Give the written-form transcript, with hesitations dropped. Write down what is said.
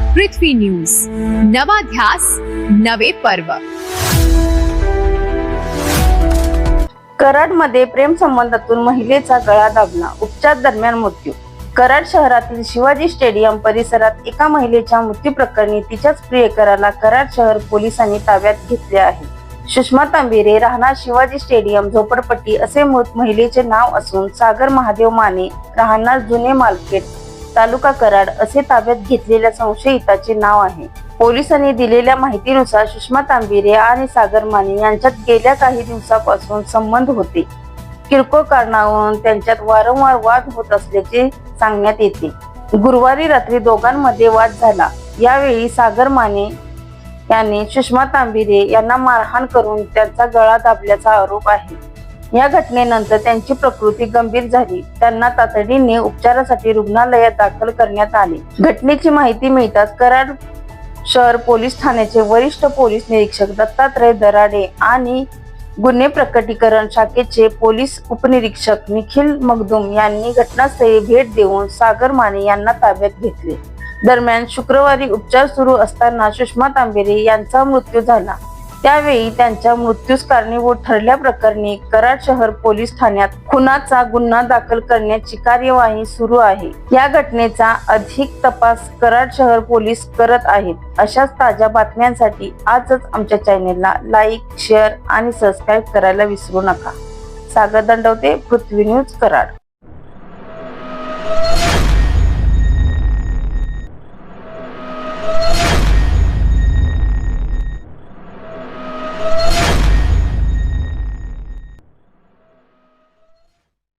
पृथ्वी news, नवा ध्यास नवे पर्व। कराडमध्ये प्रेम संबंधातून महिलेचा गळा दाबला, उपचार दरम्यान मृत्यू। कराड शहरातील शिवाजी स्टेडियम परिसरात एका महिलेच्या मृत्यू प्रकरणी तिच्याच प्रियकराला कराड शहर पोलिसांनी ताब्यात घेतले आहे। सुषमा तांबेरे, राहणार शिवाजी स्टेडियम, झोपडपट्टी असे मृत महिलेचे नाव असून सागर महादेव माने, राहणार जुने मार्केट, तालुका कराड असे ताब्यात घेतलेल्या संशयिताचे नाव आहे। पोलिसांनी दिलेल्या माहितीनुसार सुषमा तांबेरे आणि सागर माने यांच्यात गेल्या काही दिवसापासून संबंध होते। किरकोळ कारणावरून त्यांच्यात वारंवार वाद होत असल्याचे सांगण्यात येते। गुरुवारी रात्री दोघांमध्ये वाद झाला। यावेळी सागर माने यांनी सुषमा तांबेरे यांना मारहाण करून त्यांचा गळा दाबल्याचा आरोप आहे। या घटनेनंतर त्यांची प्रकृती गंभीर झाली। त्यांना तातडीने उपचारासाठी रुग्णालयात दाखल करण्यात आले। घटनेची माहिती मिळताच कराड शहर पोलीस ठाण्याचे वरिष्ठ पोलीस निरीक्षक दत्तात्रय दराडे आणि गुन्हे प्रकटीकरण शाखेचे पोलीस उपनिरीक्षक निखिल मगदुम यांनी घटनास्थळी भेट देऊन सागर माने यांना ताब्यात घेतले। दरम्यान शुक्रवारी उपचार सुरू असताना सुषमा तांबेरे यांचा मृत्यू झाला। त्यावेळी त्यांच्या मृत्यूस कारणीभूत ठरल्याप्रकरणी कराड शहर पोलीस ठाण्यात खुनाचा गुन्हा दाखल करण्याची कार्यवाही सुरू आहे। या घटनेचा अधिक तपास कराड शहर पोलीस करत आहेत। अशाच ताज्या बातम्यांसाठी आजच आमच्या चॅनेलला लाईक, शेअर आणि सबस्क्राईब करायला विसरू नका। सागर दंडवते, पृथ्वी न्यूज, कराड।